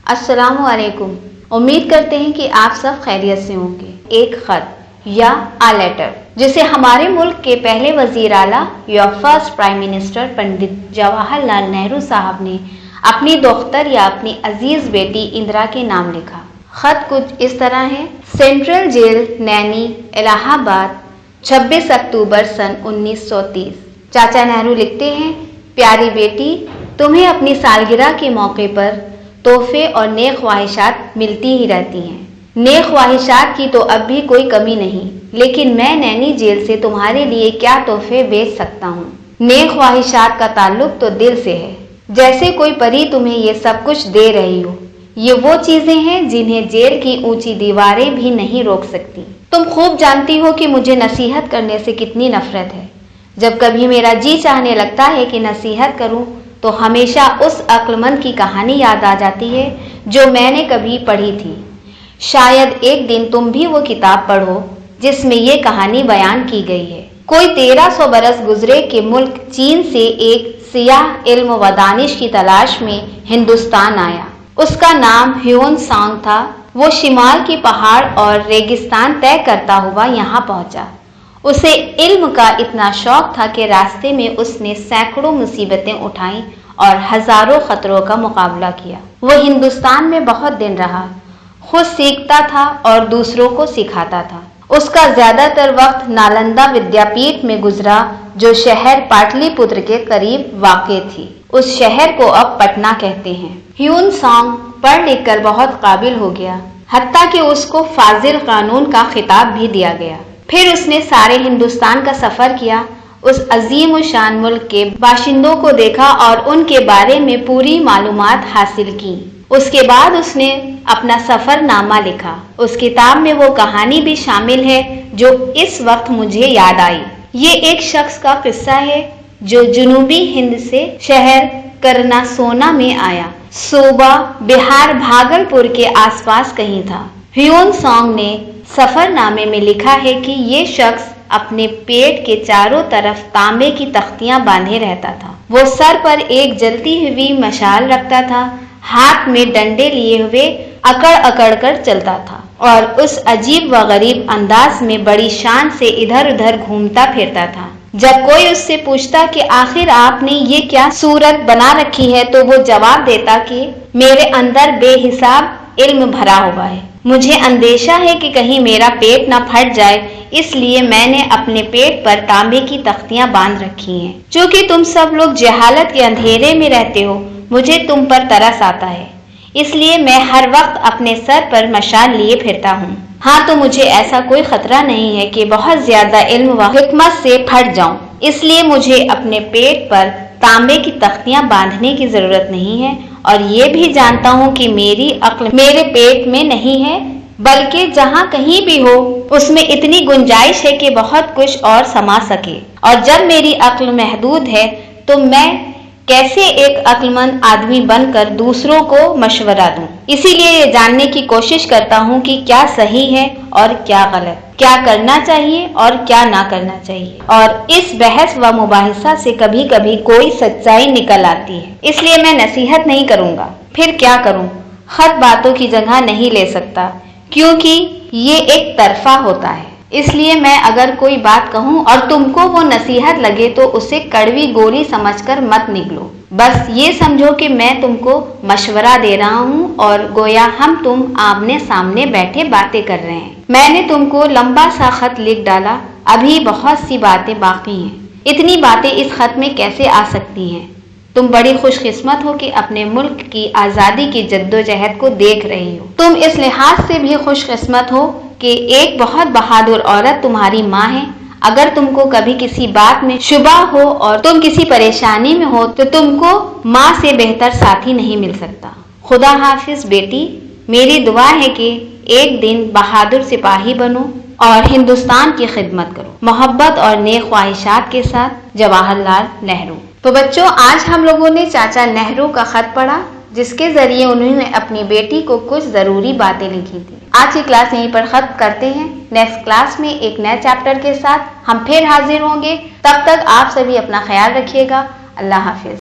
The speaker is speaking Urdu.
السلام علیکم۔ امید کرتے ہیں کہ آپ سب خیریت سے ہوں گے۔ ایک خط یا آ لیٹر جسے ہمارے ملک کے پہلے وزیر اعلیٰ یا first prime minister Pandit Jawahar Lal Nehru صاحب نے اپنی دختر یا اپنی عزیز بیٹی اندرا کے نام لکھا۔ خط کچھ اس طرح ہے: سینٹرل جیل نینی الہ آباد 26 اکتوبر سن 1930۔ چاچا نہرو لکھتے ہیں: پیاری بیٹی، تمہیں اپنی سالگرہ کے موقع پر تحفے اور نیک خواہشات ملتی ہی رہتی ہیں۔ نیک خواہشات کی تو اب بھی کوئی کمی نہیں، لیکن میں نینی جیل سے تمہارے لیے کیا تحفے بھیج سکتا ہوں؟ نیک خواہشات کا تعلق تو دل سے ہے، جیسے کوئی پری تمہیں یہ سب کچھ دے رہی ہو۔ یہ وہ چیزیں ہیں جنہیں جیل کی اونچی دیواریں بھی نہیں روک سکتی۔ تم خوب جانتی ہو کہ مجھے نصیحت کرنے سے کتنی نفرت ہے۔ جب کبھی میرا جی چاہنے لگتا ہے کہ نصیحت کروں تو ہمیشہ اس عقل مند کی کہانی یاد آ جاتی ہے جو میں نے کبھی پڑھی تھی۔ شاید ایک دن تم بھی وہ کتاب پڑھو جس میں یہ کہانی بیان کی گئی ہے۔ کوئی 1300 برس گزرے کہ ملک چین سے ایک سیاح علم و دانش کی تلاش میں ہندوستان آیا۔ اس کا نام ہیون سانگ تھا۔ وہ شمال کی پہاڑ اور ریگستان طے کرتا ہوا یہاں پہنچا۔ اسے علم کا اتنا شوق تھا کہ راستے میں اس نے سینکڑوں مصیبتیں اٹھائیں اور ہزاروں خطروں کا مقابلہ کیا۔ وہ ہندوستان میں بہت دن رہا، خود سیکھتا تھا اور دوسروں کو سکھاتا تھا۔ اس کا زیادہ تر وقت نالندہ ودیا پیٹھ میں گزرا، جو شہر پاٹلی پتر کے قریب واقع تھی۔ اس شہر کو اب پٹنہ کہتے ہیں۔ ہیون سانگ پڑھ لکھ کر بہت قابل ہو گیا، حتیٰ کہ اس کو فاضل قانون کا خطاب بھی دیا گیا۔ پھر اس نے سارے ہندوستان کا سفر کیا، اس عظیم و شان ملک کے باشندوں کو دیکھا اور ان کے بارے میں پوری معلومات حاصل کی۔ اس کے بعد اس نے اپنا سفر نامہ لکھا۔ اس کتاب میں وہ کہانی بھی شامل ہے جو اس وقت مجھے یاد آئی۔ یہ ایک شخص کا قصہ ہے جو جنوبی ہند سے شہر کرناسونا میں آیا۔ صوبہ بہار بھاگل پور کے آس پاس کہیں تھا۔ ہیون سانگ نے سفر نامے میں لکھا ہے کہ یہ شخص اپنے پیٹ کے چاروں طرف تانبے کی تختیاں باندھے رہتا تھا۔ وہ سر پر ایک جلتی ہوئی مشال رکھتا تھا، ہاتھ میں ڈنڈے لیے ہوئے اکڑ اکڑ کر چلتا تھا اور اس عجیب و غریب انداز میں بڑی شان سے ادھر ادھر گھومتا پھرتا تھا۔ جب کوئی اس سے پوچھتا کہ آخر آپ نے یہ کیا صورت بنا رکھی ہے تو وہ جواب دیتا کہ میرے اندر بے حساب علم بھرا ہوا ہے، مجھے اندیشہ ہے کہ کہیں میرا پیٹ نہ پھٹ جائے، اس لیے میں نے اپنے پیٹ پر تانبے کی تختیاں باندھ رکھی ہیں۔ چونکہ تم سب لوگ جہالت کے اندھیرے میں رہتے ہو، مجھے تم پر ترس آتا ہے، اس لیے میں ہر وقت اپنے سر پر مشال لیے پھرتا ہوں۔ ہاں تو مجھے ایسا کوئی خطرہ نہیں ہے کہ بہت زیادہ علم و حکمت سے پھٹ جاؤں، اس لیے مجھے اپنے پیٹ پر تانبے کی تختیاں باندھنے کی ضرورت نہیں ہے، اور یہ بھی جانتا ہوں کہ میری عقل میرے پیٹ میں نہیں ہے، بلکہ جہاں کہیں بھی ہو اس میں اتنی گنجائش ہے کہ بہت کچھ اور سما سکے۔ اور جب میری عقل محدود ہے تو میں کیسے ایک عقل مند آدمی بن کر دوسروں کو مشورہ دوں؟ اسی لیے یہ جاننے کی کوشش کرتا ہوں کہ کیا صحیح ہے اور کیا غلط، کیا کرنا چاہیے اور کیا نہ کرنا چاہیے۔ اور اس بحث و مباحثہ سے کبھی کبھی کوئی سچائی نکل آتی ہے، اس لیے میں نصیحت نہیں کروں گا۔ پھر کیا کروں؟ خط باتوں کی جگہ نہیں لے سکتا، کیونکہ یہ ایک طرفہ ہوتا ہے۔ اس لیے میں اگر کوئی بات کہوں اور تم کو وہ نصیحت لگے تو اسے کڑوی گولی سمجھ کر مت نکلو، بس یہ سمجھو کہ میں تم کو مشورہ دے رہا ہوں اور گویا ہم تم آمنے سامنے بیٹھے باتیں کر رہے ہیں۔ میں نے تم کو لمبا سا خط لکھ ڈالا، ابھی بہت سی باتیں باقی ہیں۔ اتنی باتیں اس خط میں کیسے آ سکتی ہیں؟ تم بڑی خوش قسمت ہو کہ اپنے ملک کی آزادی کی جدوجہد کو دیکھ رہی ہو۔ تم اس لحاظ سے بھی خوش قسمت ہو کہ ایک بہت بہادر عورت تمہاری ماں ہے۔ اگر تم کو کبھی کسی بات میں شبہ ہو اور تم کسی پریشانی میں ہو تو تم کو ماں سے بہتر ساتھی نہیں مل سکتا۔ خدا حافظ بیٹی، میری دعا ہے کہ ایک دن بہادر سپاہی بنو اور ہندوستان کی خدمت کرو۔ محبت اور نیک خواہشات کے ساتھ، جواہر لال نہرو۔ تو بچوں، آج ہم لوگوں نے چاچا نہرو کا خط پڑھا جس کے ذریعے انہوں نے اپنی بیٹی کو کچھ ضروری باتیں لکھی تھی۔ آج کی کلاس یہیں پر ختم کرتے ہیں۔ نیکسٹ کلاس میں ایک نئے چیپٹر کے ساتھ ہم پھر حاضر ہوں گے۔ تب تک آپ سبھی اپنا خیال رکھیے گا۔ اللہ حافظ۔